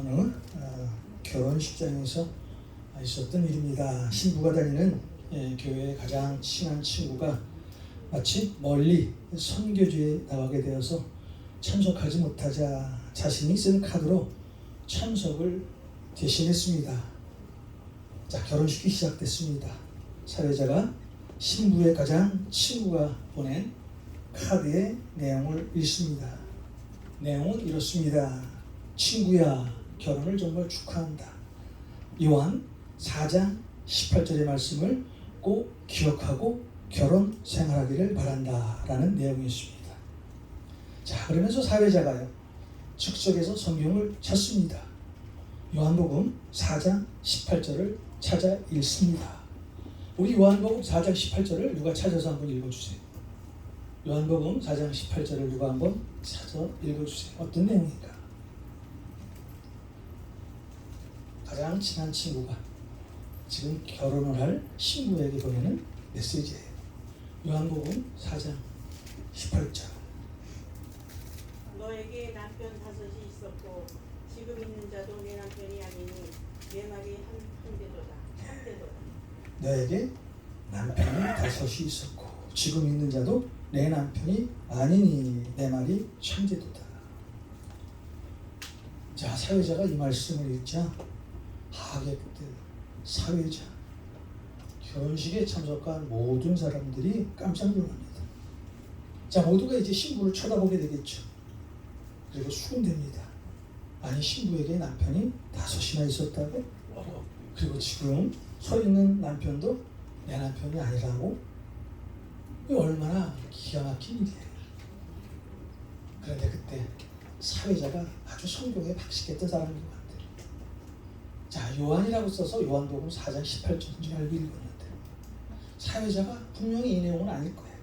어느 결혼식장에서 있었던 일입니다. 신부가 다니는 교회의 가장 친한 친구가 마치 멀리 선교지에 나가게 되어서 참석하지 못하자 자신이 쓴 카드로 참석을 대신했습니다. 자, 결혼식이 시작됐습니다. 사회자가 신부의 가장 친구가 보낸 카드의 내용을 읽습니다. 내용은 이렇습니다. 친구야, 결혼을 정말 축하한다. 요한 4장 18절의 말씀을 꼭 기억하고 결혼 생활하기를 바란다 라는 내용이었습니다. 자, 그러면서 사회자가요, 즉석에서 성경을 찾습니다. 요한복음 4장 18절을 찾아 읽습니다. 우리 요한복음 4장 18절을 누가 찾아서 한번 읽어주세요. 요한복음 4장 18절을 누가 한번 찾아 읽어주세요. 어떤 내용인가? 가장 친한 친구가 지금 결혼을 할 신부에게 보내는 메시지예요. 요한복음 4장 18절. 너에게 남편 5이 있었고 지금 있는 자도 내 남편이 아니니 내 말이 한되도다. 참되도다. 너에게 남편이 5이 있었고 지금 있는 자도 내 남편이 아니니 내 말이 참되도다. 자, 사회자가 이 말씀을 읽자 하객들, 사회자, 결혼식에 참석한 모든 사람들이 깜짝 놀랍니다. 자, 모두가 이제 신부를 쳐다보게 되겠죠. 그리고 수군됩니다. 아니, 신부에게 남편이 5이나 있었다고? 그리고 지금 서 있는 남편도 내 남편이 아니라고? 이 얼마나 기가 막힌 일이에요. 그런데 그때 사회자가 아주 성경에 박식했던 사람인 것 같아요. 자, 요한이라고 써서 요한복음 4장 18절인 줄 알고 읽었는데 사회자가 분명히 이 내용은 아닐 거예요.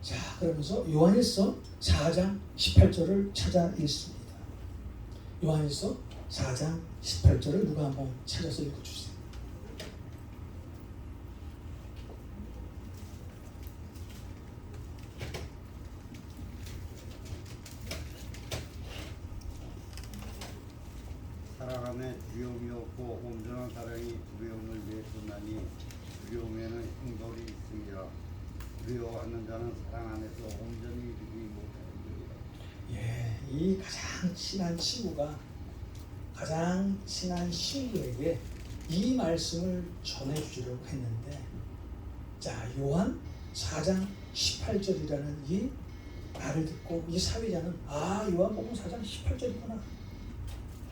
자, 그러면서 요한일서 4장 18절을 찾아 읽습니다. 요한일서 4장 18절을 누가 한번 찾아서 읽어주세요. 사랑함에 두려움이 없고 온전한 사랑이 두려움을 내쫓나니 두려움에는 형벌이 있음이라. 두려워하는 자는 사랑 안에서 온전히 이르지 못하느니라. 예, 이 가장 친한 친구가 가장 친한 친구에게 이 말씀을 전해주려고 했는데, 자, 요한 4장 18절이라는 이 말을 듣고 이 사회자는 요한복음 4장 18절이구나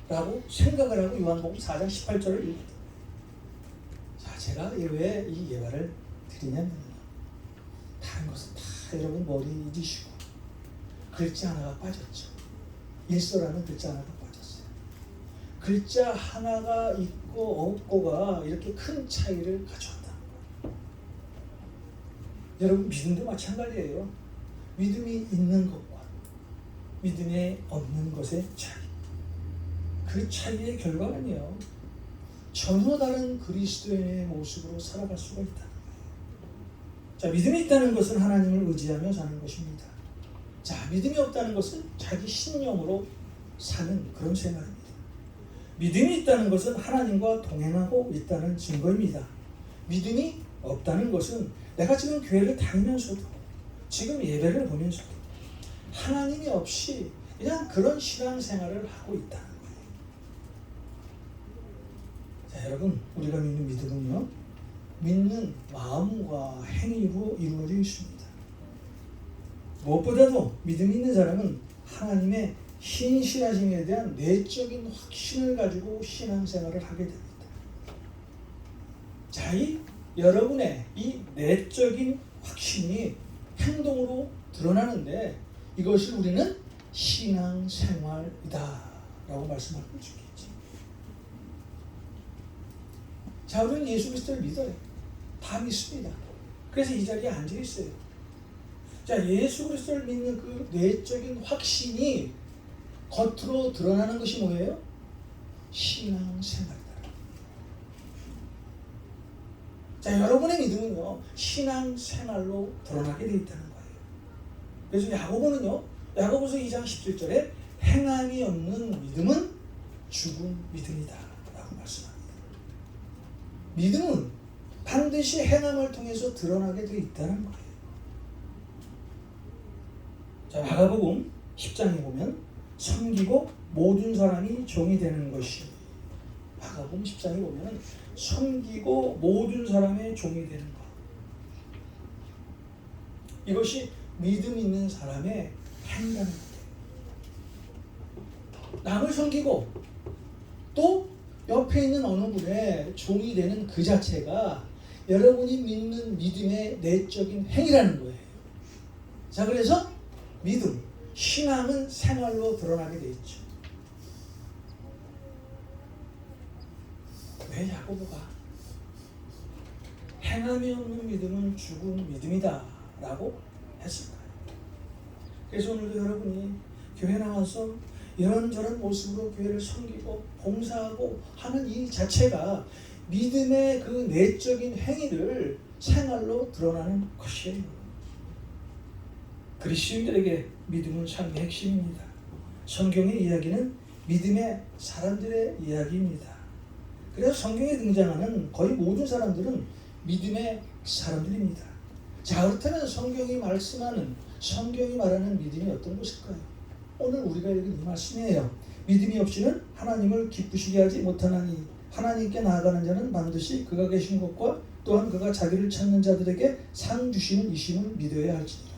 라고 생각을 하고 요한복음 4장 18절을 읽었다. 자, 제가 왜 이 예화를 드리냐면 다른 것은 다 여러분 머리 잊으시고 글자 하나가 빠졌죠. 일서라는 글자 하나가 빠졌어요. 글자 하나가 있고 없고가 이렇게 큰 차이를 가져온다는 거예요. 여러분, 믿음도 마찬가지예요. 믿음이 있는 것과 믿음이 없는 것의 차이. 그 차이의 결과는요, 전혀 다른 그리스도인의 모습으로 살아갈 수가 있다는 거예요. 자, 믿음이 있다는 것은 하나님을 의지하며 사는 것입니다. 자, 믿음이 없다는 것은 자기 신념으로 사는 그런 생활입니다. 믿음이 있다는 것은 하나님과 동행하고 있다는 증거입니다. 믿음이 없다는 것은 내가 지금 교회를 다니면서도 지금 예배를 보면서도 하나님이 없이 그냥 그런 신앙생활을 하고 있다는 거예요. 자, 여러분, 우리가 믿는 믿음은요, 믿는 마음과 행위로 이루어져 있습니다. 무엇보다도 믿음 있는 사람은 하나님의 신실하심에 대한 내적인 확신을 가지고 신앙생활을 하게 됩니다. 자, 이 여러분의 이 내적인 확신이 행동으로 드러나는데 이것을 우리는 신앙생활이다 라고 말씀할 수 있겠지. 자, 우리는 예수 그리스도를 믿어요. 다 믿습니다. 그래서 이 자리에 앉아 있어요. 자, 예수 그리스도를 믿는 그 내적인 확신이 겉으로 드러나는 것이 뭐예요? 신앙생활이다. 자, 여러분의 믿음은요, 신앙생활로 드러나게 되어 있다는 거예요. 그래서 야고보는요, 야고보서 2장 17절에 행함이 없는 믿음은 죽은 믿음이다 라고 말씀합니다. 믿음은 반드시 행함을 통해서 드러나게 되어 있다는 거예요. 자, 마가복음 10장에 보면 섬기고 모든 사람이 종이 되는 것이, 마가복음 10장에 보면 섬기고 모든 사람의 종이 되는 것, 이것이 믿음 있는 사람의 행동인 거예요. 남을 섬기고 또 옆에 있는 어느 분의 종이 되는 그 자체가 여러분이 믿는 믿음의 내적인 행위라는 거예요. 자, 그래서 믿음, 신앙은 생활로 드러나게 돼 있죠. 왜 야고보가 행함이 없는 믿음은 죽은 믿음이다 라고 했을까요? 그래서 오늘도 여러분이 교회 나와서 이런저런 모습으로 교회를 섬기고 봉사하고 하는 이 자체가 믿음의 그 내적인 행위를 생활로 드러나는 것이에요. 그리스도인들에게 믿음은 삶의 핵심입니다. 성경의 이야기는 믿음의 사람들의 이야기입니다. 그래서 성경에 등장하는 거의 모든 사람들은 믿음의 사람들입니다. 자, 그렇다면 성경이 말씀하는, 성경이 말하는 믿음이 어떤 것일까요? 오늘 우리가 읽은 이 말씀이에요. 믿음이 없이는 하나님을 기쁘시게 하지 못하나니 하나님께 나아가는 자는 반드시 그가 계신 것과 또한 그가 자기를 찾는 자들에게 상 주시는 이심을 믿어야 할지니라.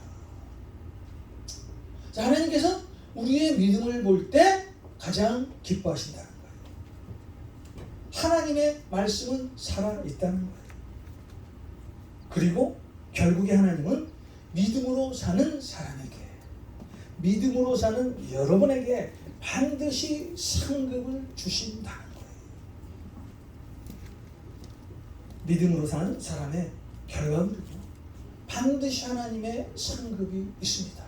자, 하나님께서 우리의 믿음을 볼 때 가장 기뻐하신다는 거예요. 하나님의 말씀은 살아있다는 거예요. 그리고 결국에 하나님은 믿음으로 사는 사람에게, 믿음으로 사는 여러분에게 반드시 상급을 주신다는 거예요. 믿음으로 사는 사람의 결과물은요, 반드시 하나님의 상급이 있습니다.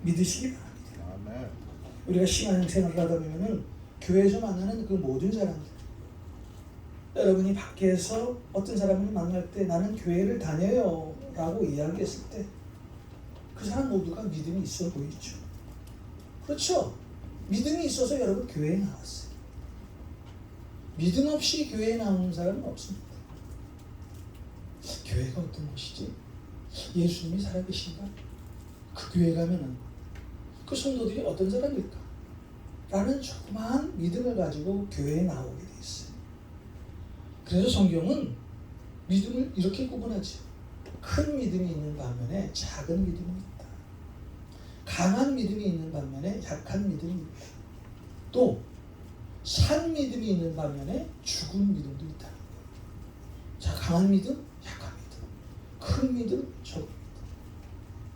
믿으시기 바랍니다. 아멘. 우리가 신앙 생활을 하다 보면은 교회에서 만나는 그 모든 사람들, 여러분이 밖에서 어떤 사람을 만날 때 나는 교회를 다녀요 라고 이야기했을 때 그 사람 모두가 믿음이 있어 보이죠. 그렇죠? 믿음이 있어서 여러분 교회에 나왔어요. 믿음 없이 교회에 나오는 사람은 없습니다. 교회가 어떤 것이지? 예수님이 살아계신가? 그 교회 가면은 그 성도들이 어떤 사람일까? 라는 조그마한 믿음을 가지고 교회에 나오게 돼 있어요. 그래서 성경은 믿음을 이렇게 구분하죠. 큰 믿음이 있는 반면에 작은 믿음이 있다. 강한 믿음이 있는 반면에 약한 믿음이 있다. 또 산 믿음이 있는 반면에 죽은 믿음도 있다. 자, 강한 믿음, 약한 믿음, 큰 믿음, 적은 믿음,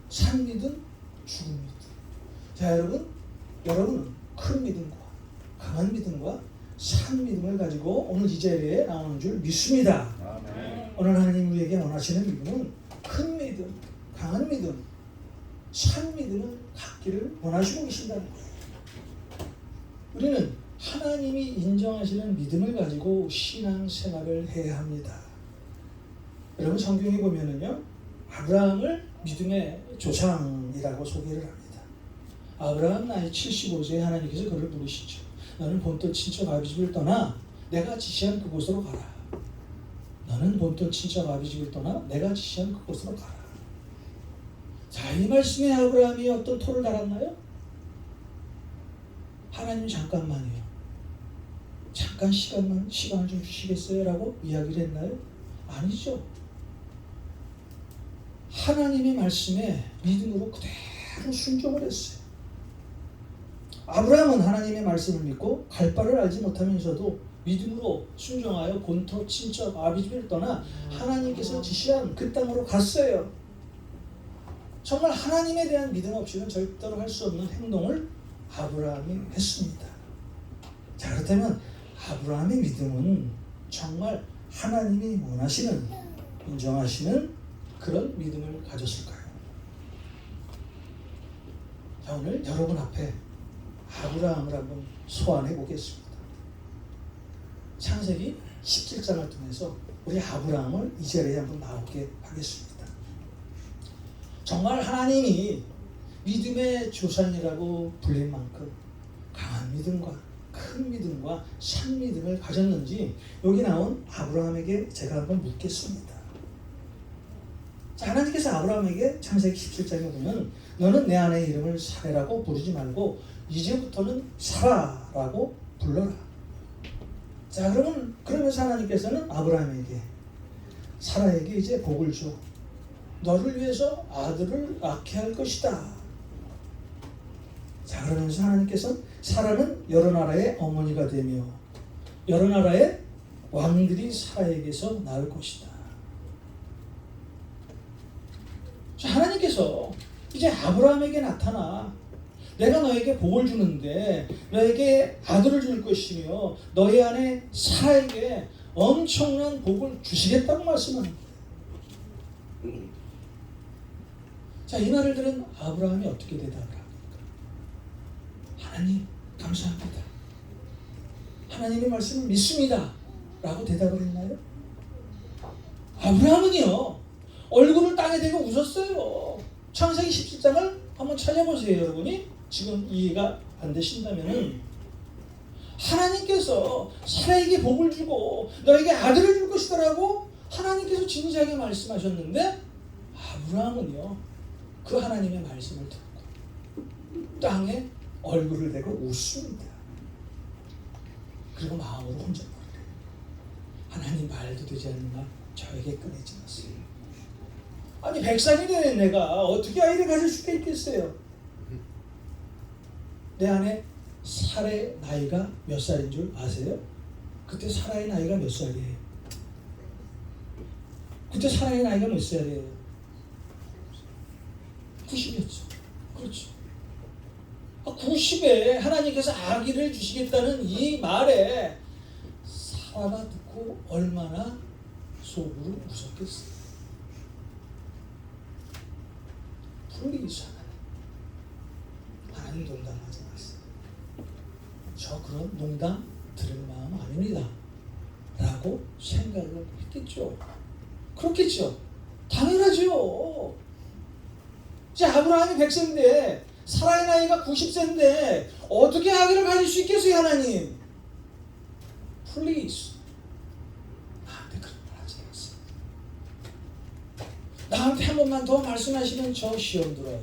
산 믿음, 죽은 믿음. 자, 여러분은 큰 믿음과 강한 믿음과 산 믿음을 가지고 오늘 이 자리에 나오는 줄 믿습니다. 아멘. 오늘 하나님 우리에게 원하시는 믿음은 큰 믿음, 강한 믿음, 산 믿음을 갖기를 원하시고 계신다는 거예요. 우리는 하나님이 인정하시는 믿음을 가지고 신앙생활을 해야 합니다. 여러분 성경에 보면은요, 아브라함을 믿음의 조상이라고 소개를 합니다. 아브라함 나이 75세에 하나님께서 그를 부르시죠. 너는 본토 친척 아비집을 떠나 내가 지시한 그곳으로 가라. 너는 본토 친척 아비집을 떠나 내가 지시한 그곳으로 가라. 자, 이 말씀에 아브라함이 어떤 토를 달았나요? 하나님 잠깐만요. 잠깐 시간을 좀 주시겠어요? 라고 이야기를 했나요? 아니죠. 하나님의 말씀에 믿음으로 그대로 순종을 했어요. 아브라함은 하나님의 말씀을 믿고 갈 바를 알지 못하면서도 믿음으로 순종하여 본토 친척 아비집을 떠나 하나님께서 지시한 그 땅으로 갔어요. 정말 하나님에 대한 믿음 없이는 절대로 할 수 없는 행동을 아브라함이 했습니다. 자, 그렇다면 아브라함의 믿음은 정말 하나님이 원하시는, 인정하시는 그런 믿음을 가졌을까요? 자, 오늘 여러분 앞에 아브라함을 한번 소환해 보겠습니다. 창세기 17장을 통해서 우리 아브라함을 이 자리에 한번 나오게 하겠습니다. 정말 하나님이 믿음의 조상이라고 불릴 만큼 강한 믿음과 큰 믿음과 산 믿음을 가졌는지 여기 나온 아브라함에게 제가 한번 묻겠습니다. 자, 하나님께서 아브라함에게 창세기 17장에 보면 너는 내 아내의 이름을 사레라고 부르지 말고 이제부터는 사라라고 불러라. 자, 그러면서 하나님께서는 아브라함에게 사라에게 이제 복을 줘. 너를 위해서 아들을 낳게 할 것이다. 자, 그러면서 하나님께서 사라는 여러 나라의 어머니가 되며 여러 나라의 왕들이 사라에게서 낳을 것이다. 자, 하나님께서 이제 아브라함에게 나타나 내가 너에게 복을 주는데 너에게 아들을 줄 것이며 너의 아내 사라에게 엄청난 복을 주시겠다고 말씀합니다. 자, 이 말을 들은 아브라함이 어떻게 대답을 합니까? 하나님 감사합니다. 하나님의 말씀을 믿습니다. 라고 대답을 했나요? 아브라함은요 얼굴을 땅에 대고 웃었어요. 창세기 17장을 한번 찾아보세요. 여러분이 지금 이해가 안 되신다면은 하나님께서 사라에게 복을 주고 너에게 아들을 줄 것이다라고 하나님께서 진지하게 말씀하셨는데 아브라함은요 그 하나님의 말씀을 듣고 땅에 얼굴을 대고 웃습니다. 그리고 마음으로 혼자 말해요. 하나님 말도 되지 않는 말 저에게 꺼내지 마세요. 아니 100살이 된 내가 어떻게 아이를 가질 수가 있겠어요? 내 아내 사라의 나이가 몇 살인 줄 아세요? 그때 사라의 나이가 몇 살이에요? 그때 사라의 나이가 몇 살이에요? 90이었죠. 그렇죠. 90에 하나님께서 아기를 주시겠다는 이 말에 사라가 듣고 얼마나 속으로 웃었겠어요. 플리즈 하나님 농담하지 마세요. 저 그런 농담 들을 마음 아닙니다. 라고 생각을 했겠죠. 그렇겠죠. 당연하죠. 이제 아브라함이 100세인데 사라의 나이가 90세인데 어떻게 아기를 가질 수 있겠어요, 하나님? 플리즈 나한테 그런 말 하지 마세요. 나한테 한 번만 더 말씀하시면 저 시험 들어요.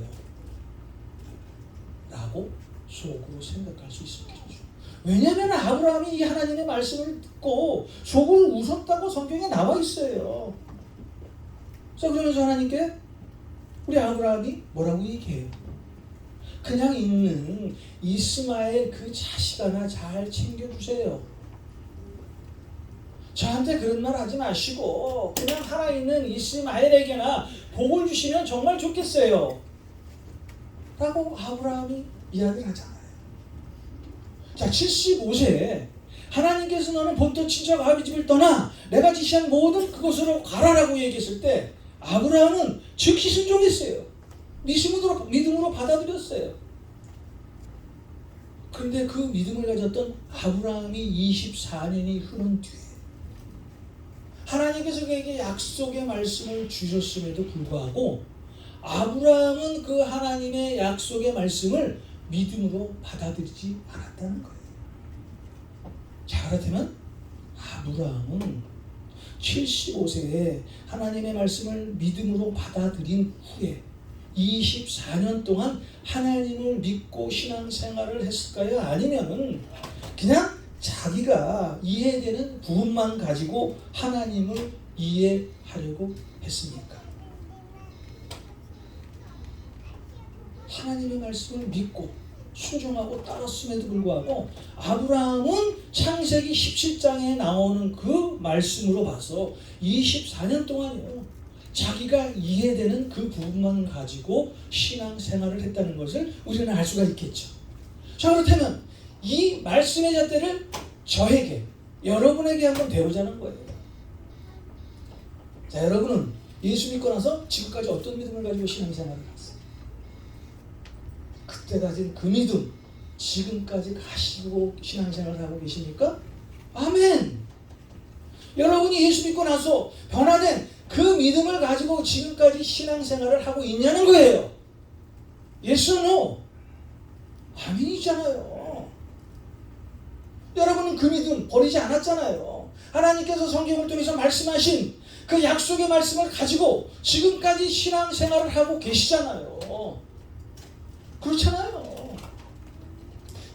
라고 속으로 생각할 수 있었겠죠. 왜냐하면 아브라함이 이 하나님의 말씀을 듣고 속으로 웃었다고 성경에 나와 있어요. 자, 그러면서 하나님께 우리 아브라함이 뭐라고 얘기해요? 그냥 있는 이스마엘 그 자식 하나 잘 챙겨주세요. 저한테 그런 말 하지 마시고 그냥 살아있는 이스마엘에게나 복을 주시면 정말 좋겠어요. 라고 아브라함이 이야기를 하잖아요. 자, 75세에 하나님께서 너는 본토 친척 아비 집을 떠나 내가 지시한 모든 그곳으로 가라라고 얘기했을 때 아브라함은 즉시 순종했어요. 믿음으로 받아들였어요. 그런데 그 믿음을 가졌던 아브라함이 24년이 흐른 뒤에 하나님께서 그에게 약속의 말씀을 주셨음에도 불구하고 아브라함은 그 하나님의 약속의 말씀을 믿음으로 받아들이지 않았다는 거예요. 자, 그렇다면 아브라함은 75세에 하나님의 말씀을 믿음으로 받아들인 후에 24년 동안 하나님을 믿고 신앙생활을 했을까요? 아니면 그냥 자기가 이해되는 부분만 가지고 하나님을 이해하려고 했습니까? 하나님의 말씀을 믿고 순종하고 따랐음에도 불구하고 아브라함은 창세기 17장에 나오는 그 말씀으로 봐서 24년 동안요 자기가 이해되는 그 부분만 가지고 신앙생활을 했다는 것을 우리는 알 수가 있겠죠. 자, 그렇다면 이 말씀의 잣대를 저에게 여러분에게 한번 배우자는 거예요. 자, 여러분은 예수 믿고 나서 지금까지 어떤 믿음을 가지고 신앙생활을 했어요? 그때 가진 그 믿음 지금까지 가시고 신앙생활을 하고 계십니까? 아멘. 여러분이 예수 믿고 나서 변화된 그 믿음을 가지고 지금까지 신앙생활을 하고 있냐는 거예요. 예수 노 아멘이잖아요. 그 믿음 버리지 않았잖아요. 하나님께서 성경을 통해서 말씀하신 그 약속의 말씀을 가지고 지금까지 신앙생활을 하고 계시잖아요. 그렇잖아요.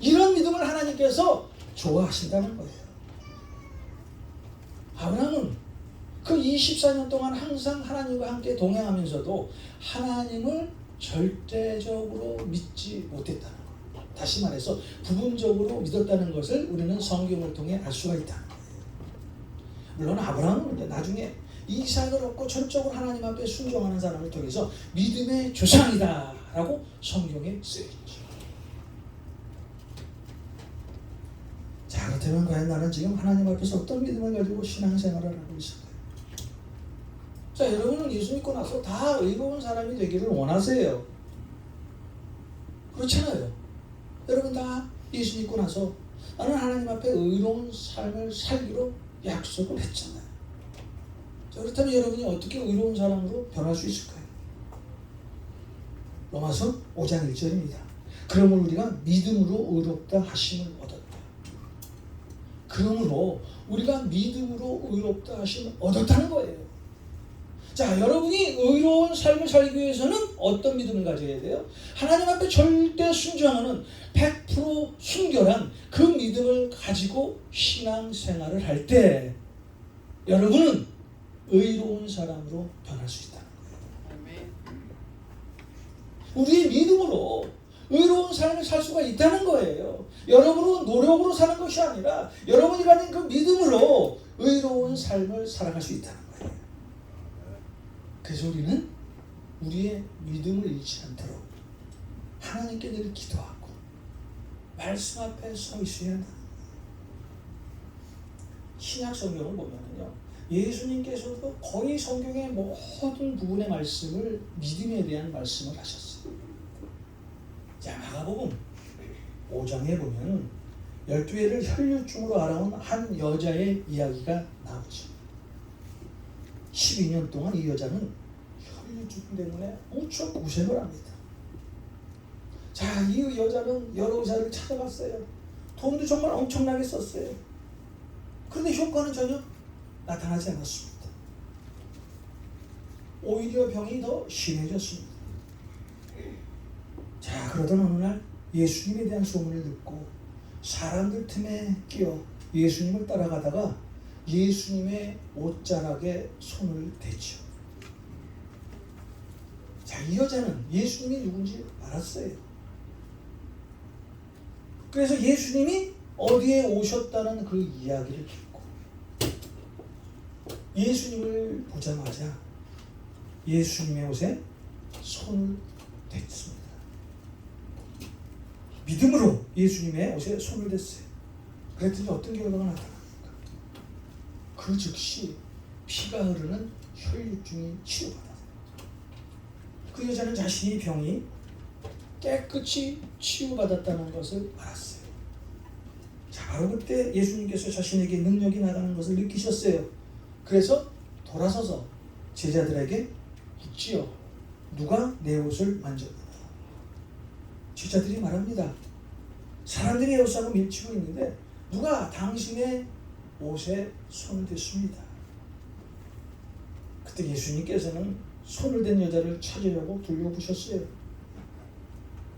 이런 믿음을 하나님께서 좋아하신다는 거예요. 아브라함은 그 24년 동안 항상 하나님과 함께 동행하면서도 하나님을 절대적으로 믿지 못했다는 거예요. 다시 말해서 부분적으로 믿었다는 것을 우리는 성경을 통해 알 수가 있다는 거예요. 물론 아브라함은 이제 나중에 이삭을 얻고 전적으로 하나님 앞에 순종하는 사람을 통해서 믿음의 조상이다 라고 성경에 쓰여있죠. 자, 그렇다면 과연 나는 지금 하나님 앞에서 어떤 믿음을 가지고 신앙생활을 하고 있을까요? 자, 여러분은 예수 믿고 나서 다 의로운 사람이 되기를 원하세요. 그렇잖아요. 여러분 다 예수 믿고 나서 나는 하나님 앞에 의로운 삶을 살기로 약속을 했잖아요. 자, 그렇다면 여러분이 어떻게 의로운 사람으로 변할 수 있을까요? 로마서 5장 1절입니다. 그러므로 우리가 믿음으로 의롭다 하심을 얻었다. 그러므로 우리가 믿음으로 의롭다 하심을 얻었다는 거예요. 자, 여러분이 의로운 삶을 살기 위해서는 어떤 믿음을 가져야 돼요? 하나님 앞에 절대 순종하는 100% 순결한 그 믿음을 가지고 신앙생활을 할 때 여러분은 의로운 사람으로 변할 수 있다는 거예요. 우리의 믿음으로 의로운 삶을 살 수가 있다는 거예요. 여러분은 노력으로 사는 것이 아니라 여러분이 가진 그 믿음으로 의로운 삶을 살아갈 수 있다는 거예요. 그래서 우리는 우리의 믿음을 잃지 않도록 하나님께 늘 기도하고 말씀 앞에 서 있어야 한다. 신약 성경을 보면요, 예수님께서도 거의 성경의 모든 부분의 말씀을 믿음에 대한 말씀을 하셨어요. 자, 마가복음 5장에 보면 12해를 혈류증으로 알아온 한 여자의 이야기가 나오죠. 12년 동안 이 여자는 혈류증 때문에 엄청 고생을 합니다. 자, 이 여자는 여러 의사를 찾아갔어요. 돈도 정말 엄청나게 썼어요. 그런데 효과는 전혀 나타나지 않았습니다. 오히려 병이 더 심해졌습니다. 자, 그러던 어느 날 예수님에 대한 소문을 듣고 사람들 틈에 끼어 예수님을 따라가다가 예수님의 옷자락에 손을 대죠. 자, 이 여자는 예수님이 누군지 알았어요. 그래서 예수님이 어디에 오셨다는 그 이야기를 듣고 예수님을 보자마자 예수님의 옷에 손을 댔습니다. 믿음으로 예수님의 옷에 손을 댔어요. 그랬더니 어떤 결과가 나타납니까? 그 즉시 피가 흐르는 혈류증이 치유받았어요. 그 여자는 자신의 병이 깨끗이 치유받았다는 것을 알았어요. 자, 바로 그때 예수님께서 자신에게 능력이 나가는 것을 느끼셨어요. 그래서 돌아서서 제자들에게 묻지요. 누가 내 옷을 만졌느냐? 제자들이 말합니다. 사람들이 옷하고 밀치고 있는데 누가 당신의 옷에 손을 댔습니다. 그때 예수님께서는 손을 댄 여자를 찾으려고 둘러보셨어요.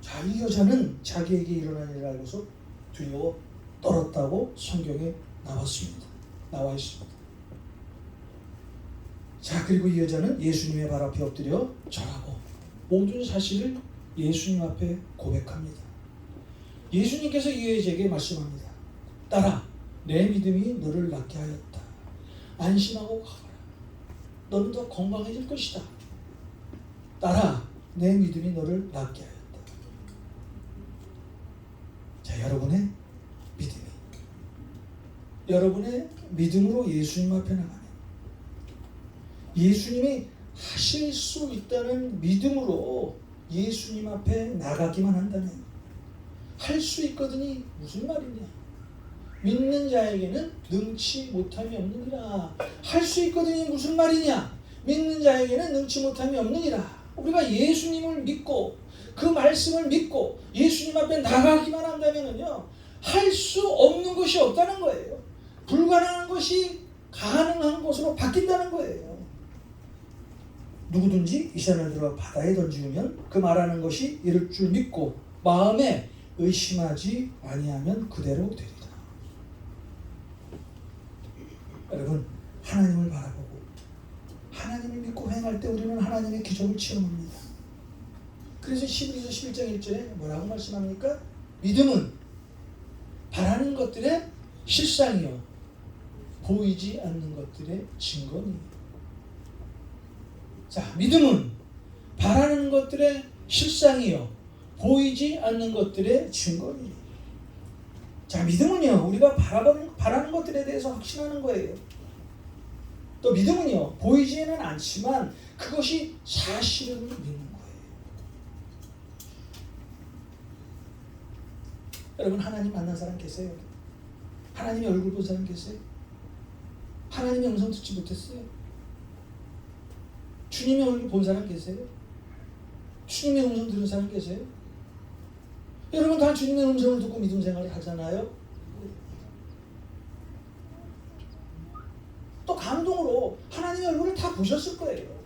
자, 이 여자는 자기에게 일어난 일을 알고서 두려워 떨었다고 성경에 나와 있습니다. 자, 그리고 이 여자는 예수님의 발 앞에 엎드려 절하고 모든 사실을 예수님 앞에 고백합니다. 예수님께서 이 여자에게 말씀합니다. 딸아, 내 믿음이 너를 낫게 하였다. 안심하고 가거라. 너는 더 건강해질 것이다. 딸아, 내 믿음이 너를 낫게 하였다. 자, 여러분의 믿음으로 예수님 앞에 나가면 예수님이 하실 수 있다는 믿음으로 예수님 앞에 나가기만 한다면 할 수 있거든이 무슨 말이냐? 믿는 자에게는 능치 못함이 없느니라. 할 수 있거든이 무슨 말이냐? 믿는 자에게는 능치 못함이 없느니라. 우리가 예수님을 믿고 그 말씀을 믿고 예수님 앞에 나가기만 한다면은요, 할 수 없는 것이 없다는 거예요. 불가능한 것이 가능한 것으로 바뀐다는 거예요. 누구든지 이 산을 들어 바다에 던지우면 그 말하는 것이 이룰 줄 믿고 마음에 의심하지 아니하면 그대로 되리라. 여러분, 하나님을 바라보고 하나님을 믿고 행할 때 우리는 하나님의 기적을 체험합니다. 그래서 히브리서 11장 1절에 뭐라고 말씀합니까? 믿음은 바라는 것들의 실상이요 보이지 않는 것들의 증거니. 자, 믿음은 바라는 것들의 실상이요 보이지 않는 것들의 증거니. 자, 믿음은요 우리가 바라는 것들에 대해서 확신하는 거예요. 또 믿음은요 보이지는 않지만 그것이 사실을 믿는 거예요. 여러분, 하나님 만난 사람 계세요? 하나님의 얼굴 본 사람 계세요? 하나님의 음성 듣지 못했어요? 주님의 얼굴 본 사람 계세요? 주님의 음성 들은 사람 계세요? 여러분 다 주님의 음성을 듣고 믿음 생활을 하잖아요. 또 감동으로 하나님의 얼굴을 다 보셨을 거예요.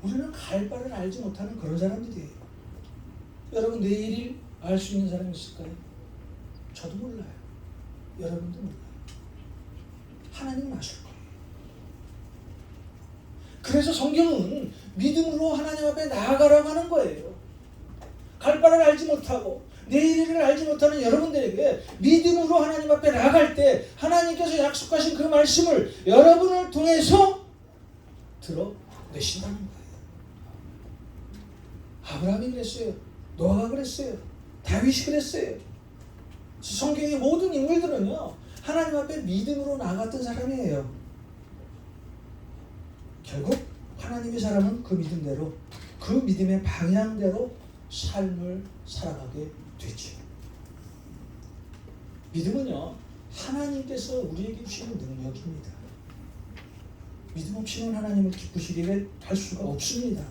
우리는 갈 바를 알지 못하는 그런 사람들이에요. 여러분, 내일을 알 수 있는 사람이 있을까요? 저도 몰라요. 여러분도 몰라요. 하나님은 아실 거예요. 그래서 성경은 믿음으로 하나님 앞에 나아가라고 하는 거예요. 갈 바를 알지 못하고 내일을 알지 못하는 여러분들에게 믿음으로 하나님 앞에 나아갈 때 하나님께서 약속하신 그 말씀을 여러분을 통해서 들어내신다는 거예요. 아브라함이 그랬어요. 노아가 그랬어요. 다윗이 그랬어요. 성경의 모든 인물들은요 하나님 앞에 믿음으로 나아갔던 사람이에요. 결국 하나님의 사람은 그 믿음대로 그 믿음의 방향대로 삶을 살아가게 되죠. 믿음은요 하나님께서 우리에게 주시는 능력입니다. 믿음 없이는 하나님을 기쁘시게 할 수가 없습니다.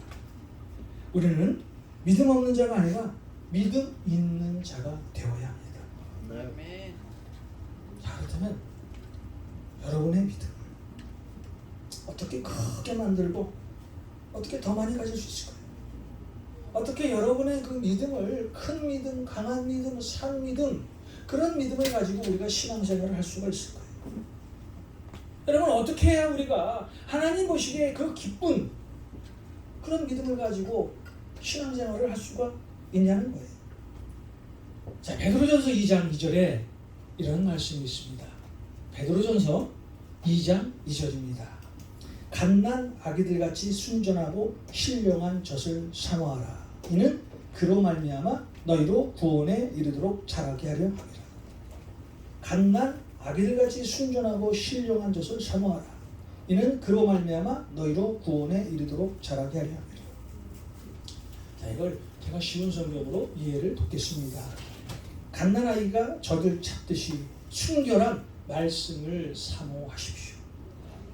우리는 믿음 없는 자가 아니라 믿음 있는 자가 되어야 합니다. 네. 자, 그렇다면 여러분의 믿음을 어떻게 크게 만들고 어떻게 더 많이 가질 수 있을까요? 어떻게 여러분의 그 믿음을 큰 믿음, 강한 믿음, 산 믿음, 그런 믿음을 가지고 우리가 신앙생활을 할 수가 있을까요? 여러분, 어떻게 해야 우리가 하나님 보시기에 그 기쁜 그런 믿음을 가지고 신앙생활을 할 수가 있냐는 거예요. 자, 베드로전서 2장 2절에 이런 말씀이 있습니다. 베드로전서 2장 2절입니다. 갓난 아기들같이 순전하고 신령한 젖을 사모하라. 이는 그로 말미암아 너희로 구원에 이르도록 자라게 하려 함이라. 갓난 아기들같이 순전하고 신령한 젖을 사모하라. 이는 그로 말미암아 너희로 구원에 이르도록 자라게 하려 함이라. 자, 이걸 제가 쉬운 성경으로 이해를 돕겠습니다. 갓난아이가 젖을 찾듯이 순결한 말씀을 사모하십시오.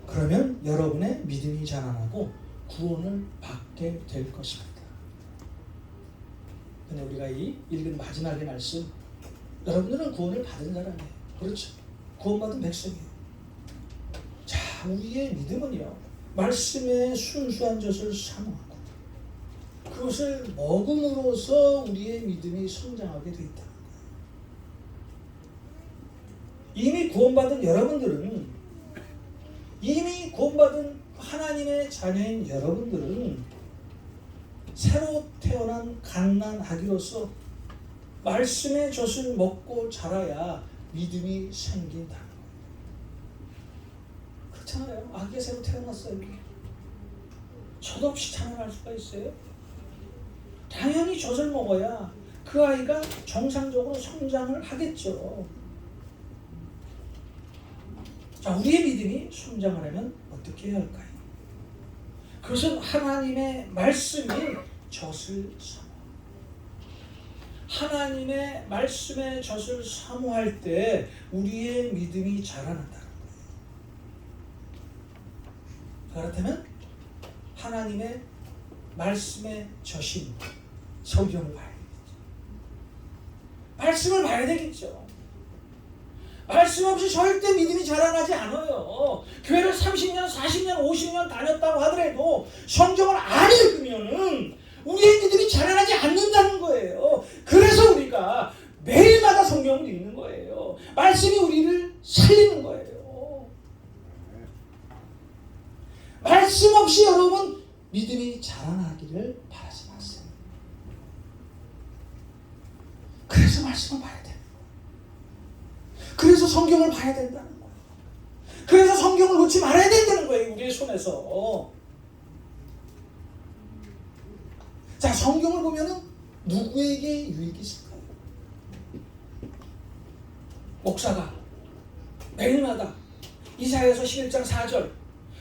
그러면 여러분의 믿음이 자라나고 구원을 받게 될 것입니다. 근데 우리가 이 읽은 마지막의 말씀, 여러분들은 구원을 받은 사람이에요. 그렇죠? 구원받은 백성이에요. 자, 우리의 믿음은요 말씀의 순수한 젖을 사모하고 그것을 먹음으로써 우리의 믿음이 성장하게 되어 있다. 이미 구원받은 여러분들은, 이미 구원받은 하나님의 자녀인 여러분들은 새로 태어난 갓난 아기로서 말씀의 젖을 먹고 자라야 믿음이 생긴다. 그렇잖아요. 아기가 새로 태어났어요. 젖 없이 자라날 수가 있어요? 당연히 젖을 먹어야 그 아이가 정상적으로 성장을 하겠죠. 자, 우리의 믿음이 성장하려면 어떻게 해야 할까요? 그것은 하나님의 말씀이 젖을 사모. 하나님의 말씀의 젖을 사모할 때 우리의 믿음이 자라난다는 거예요. 그렇다면 하나님의 말씀의 젖인 성경을 봐야겠죠. 말씀을 봐야 되겠죠. 말씀 없이 절대 믿음이 자라나지 않아요. 교회를 30년, 40년, 50년 다녔다고 하더라도 성경을 안 읽으면은 우리의 믿음이 자라나지 않는다는 거예요. 그래서 우리가 매일마다 성경을 읽는 거예요. 말씀이 우리를 살리는 거예요. 말씀 없이 여러분 믿음이 자라나기를 바라지 마세요. 그래서 말씀을 봐야 돼요. 그래서 성경을 봐야 된다는 거예요. 그래서 성경을 놓지 말아야 된다는 거예요. 우리의 손에서. 자, 성경을 보면은 누구에게 유익이 있을까요? 목사가 매일마다 이사야서 11장 4절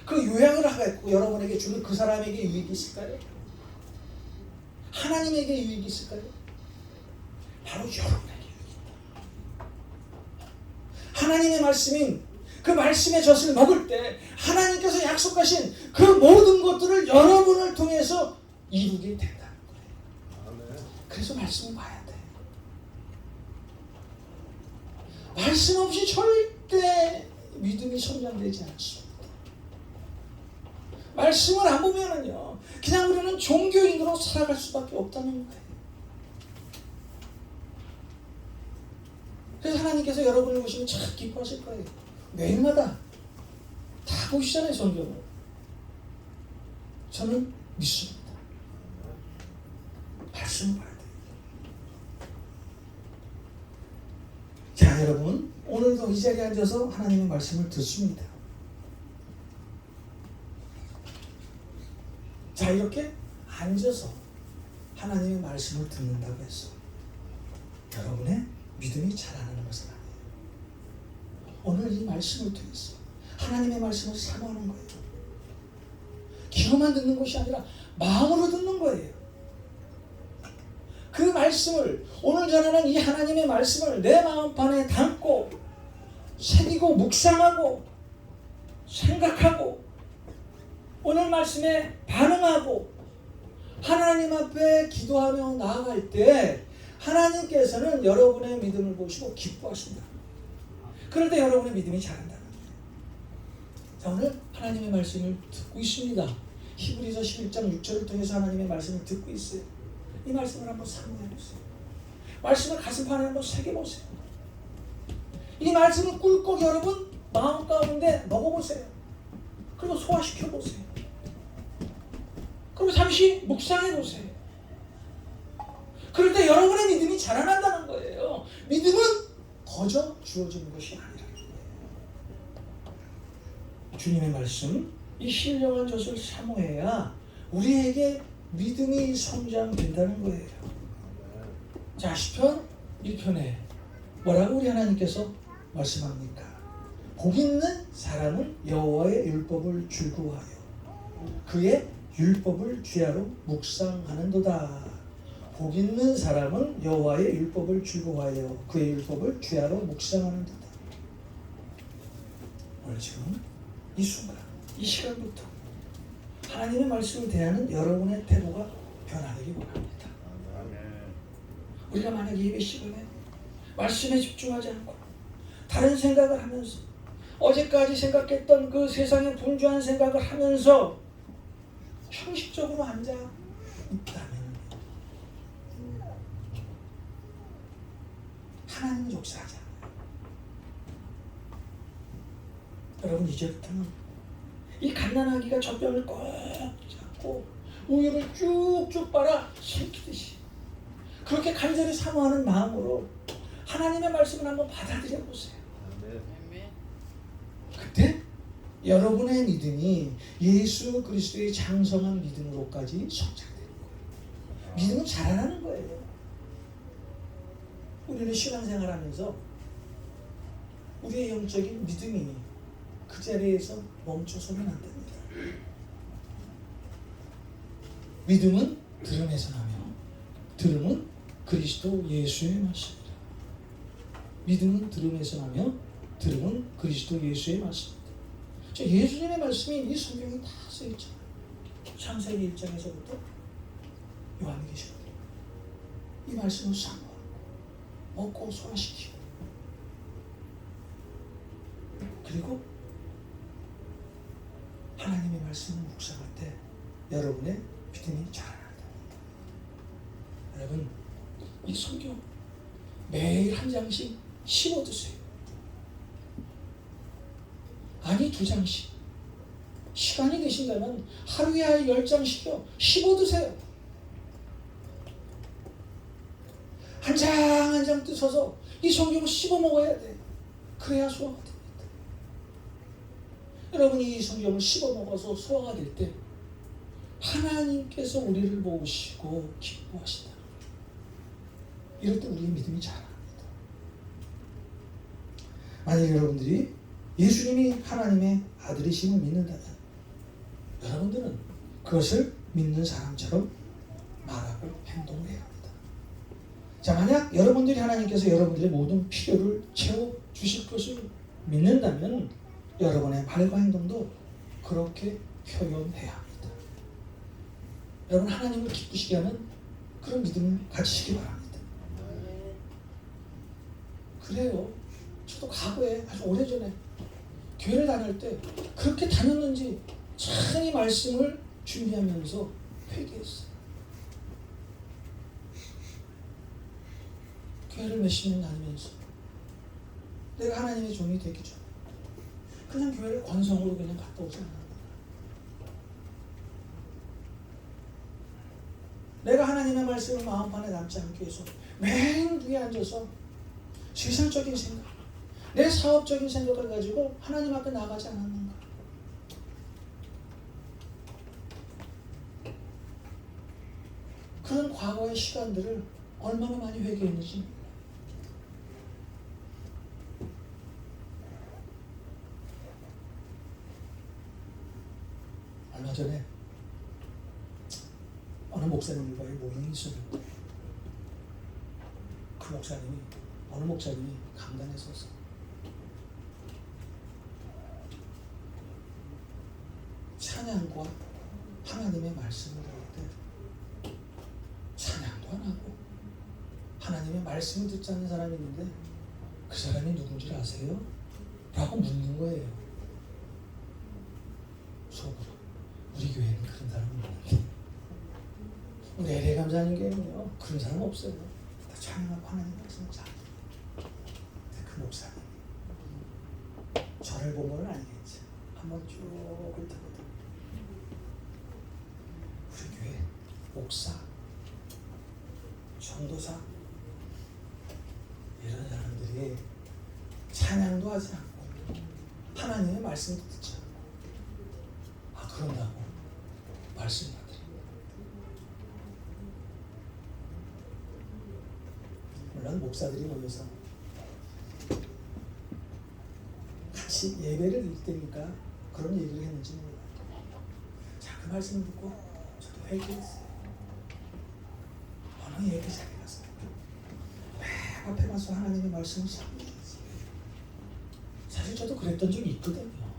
그 요약을 하고 여러분에게 주는 그 사람에게 유익이 있을까요? 하나님에게 유익이 있을까요? 바로 여러분에게 유익이 있다. 하나님의 말씀인 그 말씀의 젖을 먹을 때 하나님께서 약속하신 그 모든 것들을 여러분을 통해서 이루게 된다는 거예요. 그래서 말씀을 봐야 돼. 말씀 없이 절대 믿음이 성장되지 않습니다. 말씀을 안 보면은요, 그냥 우리는 종교인으로 살아갈 수밖에 없다는 거예요. 그래서 하나님께서 여러분을 보시면 참 기뻐하실 거예요. 매일마다 다 보시잖아요, 성경을. 저는 믿습니다. 말씀을 봐야 돼요. 자, 여러분, 오늘도 이 자리에 앉아서 하나님의 말씀을 듣습니다. 자, 이렇게 앉아서 하나님의 말씀을 듣는다고 해서 여러분의 믿음이 자라나는 것은 아니에요. 오늘 이 말씀을 통해서 하나님의 말씀을 사모하는 거예요. 귀로만 듣는 것이 아니라 마음으로 듣는 거예요. 그 말씀을, 오늘 전하는 이 하나님의 말씀을 내 마음판에 담고 새기고 묵상하고 생각하고 오늘 말씀에 반응하고 하나님 앞에 기도하며 나아갈 때 하나님께서는 여러분의 믿음을 보시고 기뻐하신다. 그럴 때 여러분의 믿음이 자란다는 거예요. 자, 오늘 하나님의 말씀을 듣고 있습니다. 히브리서 11장 6절을 통해서 하나님의 말씀을 듣고 있어요. 이 말씀을 한번 사모해보세요. 말씀을 가슴판에 한번 새겨보세요. 이 말씀을 꿀꺽 여러분 마음 가운데 먹어보세요. 그리고 소화시켜보세요. 그리고 잠시 묵상해보세요. 그럴 때 여러분의 믿음이 자라난다는 거예요. 믿음은 거저 주어지는 것이 아니라는 거예요. 주님의 말씀, 이 신령한 젖을 사모해야 우리에게 믿음이 성장된다는 거예요. 자, 시편 1편에 뭐라고 우리 하나님께서 말씀합니까? 복 있는 사람은 여호와의 율법을 즐거워하여 그의 율법을 주야로 묵상하는도다. 복 있는 사람은 여호와의 율법을 즐거워하여 그의 율법을 주야로 묵상하는도다. 오늘 지금 이 순간, 이 시간부터 하나님의 말씀을 대하는 여러분의 태도가 변화되기 원합니다. 우리가 만약 예배 시간에 말씀에 집중하지 않고 다른 생각을 하면서 어제까지 생각했던 그 세상의 분주한 생각을 하면서 형식적으로 앉아 있다면 하나님은 욕설하지 않아요. 여러분, 이제부터는 이 갓난아기가 젖병을 꼭 잡고 우유를 쭉쭉 빨아 삼키듯이 그렇게 간절히 사모하는 마음으로 하나님의 말씀을 한번 받아들여 보세요. 그때 여러분의 믿음이 예수 그리스도의 장성한 믿음으로까지 성장되는 거예요. 믿음은 자라나는 거예요. 우리는 신앙생활하면서 우리의 영적인 믿음이 그 자리에서 멈춰서는 안 됩니다. 믿음은 들음에서 나며 들음은 그리스도 예수의 말씀이다. 믿음은 들음에서 나며 들음은 그리스도 예수의 말씀이다. 예수님의 말씀이 이 성경에 다 써있잖아요. 창세기 1장에서부터 요한계시록 이 말씀을 사모하고 먹고 소화시키고, 그리고 하나님의 말씀을 묵상할 때 여러분의 믿음이 자라난다. 여러분, 이 성경 매일 한 장씩 씹어 드세요. 아니 2장씩. 시간이 되신다면 하루에 10장씩요 씹어 드세요. 한 장 한 장 뜯어서 이 성경을 씹어 먹어야 돼. 그래야 소화가 됩니다. 여러분이 이 성경을 씹어 먹어서 소화가 될 때 하나님께서 우리를 모으시고 기뻐하신다. 이럴 때 우리의 믿음이 자랍니다. 만약 여러분들이 예수님이 하나님의 아들이심을 믿는다면 여러분들은 그것을 믿는 사람처럼 말하고 행동을 해야 합니다. 자, 만약 여러분들이 하나님께서 여러분들의 모든 필요를 채워주실 것을 믿는다면 여러분의 말과 행동도 그렇게 표현해야 합니다. 여러분, 하나님을 기쁘시게 하는 그런 믿음을 가지시기 바랍니다. 그래요. 저도 과거에 아주 오래전에 교회를 다닐 때 그렇게 다녔는지 참 이 말씀을 준비하면서 회개했어요. 교회를 몇십 년 다니면서 내가 하나님의 종이 되기 전에 그냥 교회를 관성으로 그냥 갔다 오지 않았는가. 내가 하나님의 말씀을 마음판에 남지 않기 위해서 맨 위에 앉아서 세상적인 생각, 내 사업적인 생각을 가지고 하나님 앞에 나가지 않았는가. 그런 과거의 시간들을 얼마나 많이 회개했는지. 얼마 전에 어느 목사님과의 모임이 있었는데 그 목사님이, 어느 목사님이 강단에 서서 찬양과 하나님의 말씀을 들을 때 찬양도 안 하고 하나님의 말씀을 듣지 않는 사람이 있는데 그 사람이 누군지 아세요? 라고 묻는 거예요. 속으로 우리 교회는 그런 사람이 없는데, 우리 LA 감사님 교회는요 그런 사람 없어요. 다 찬양하고 하나님 말씀을 잘. 그 목사님 저를 본 건 아니겠지. 한번 쭉 훑어보더니 우리 교회 목사, 전도사 이런 사람들이 찬양도 하지 않고 하나님의 말씀도 듣지 않고 그런다고 말씀하더니 물론 목사들이 모여서 같이 예배를 드릴 때니까 그런 얘기를 했는지 몰라요. 자, 그 말씀을 듣고 저도 회개했어요. 어느 예배자리에 가서 맨 앞에 가서 하나님의 말씀을 삽니다. 사실 저도 그랬던 적이 있거든요.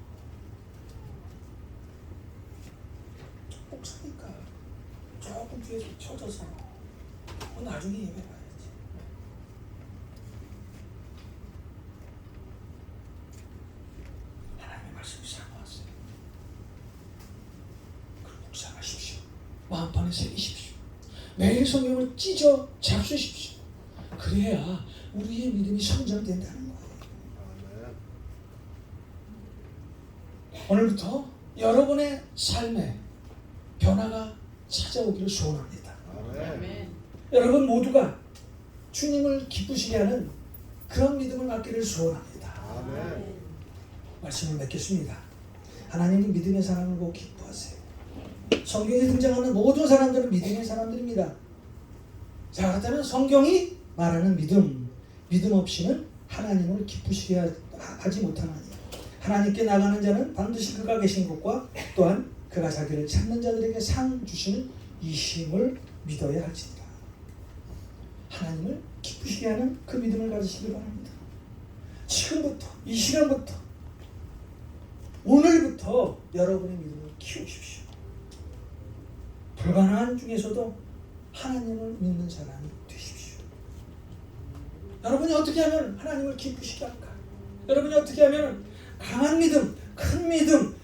목사니까 조금 뒤에서 쳐져서 나중에 예배 봐야지. 하나님의 말씀을 사모하세요. 그럼 묵상하십시오. 마음판에 새기십시오. 매일 성경을 찢어 잡수십시오. 그래야 우리의 믿음이 성장된다는 거예요. 오늘부터 여러분의 삶에 변화가 찾아오기를 소원합니다. 아멘. 여러분 모두가 주님을 기쁘시게 하는 그런 믿음을 갖기를 소원합니다. 아멘. 말씀을 맺겠습니다. 하나님은 믿음의 사람을 보고 기뻐하세요. 성경에 등장하는 모든 사람들은 믿음의 사람들입니다. 자, 그렇다면 성경이 말하는 믿음 없이는 하나님을 기쁘시게 하지 못하나니 하나님께 나가는 자는 반드시 그가 계신 곳과 또한 그가 자기를 찾는 자들에게 상 주시는 이 힘을 믿어야 할지니라. 하나님을 기쁘시게 하는 그 믿음을 가지시길 바랍니다. 지금부터, 이 시간부터, 오늘부터 여러분의 믿음을 키우십시오. 불가능한 중에서도 하나님을 믿는 사람이 되십시오. 여러분이 어떻게 하면 하나님을 기쁘시게 할까? 여러분이 어떻게 하면 강한 믿음, 큰 믿음,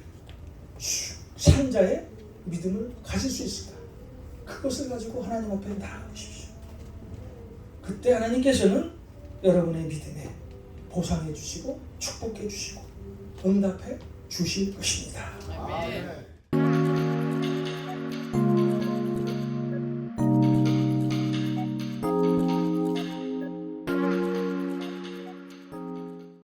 산자의 믿음을 가질 수 있을까? 그것을 가지고 하나님 앞에 나아가십시오. 그때 하나님께서는 여러분의 믿음에 보상해 주시고 축복해 주시고 응답해 주실 것입니다. 아멘.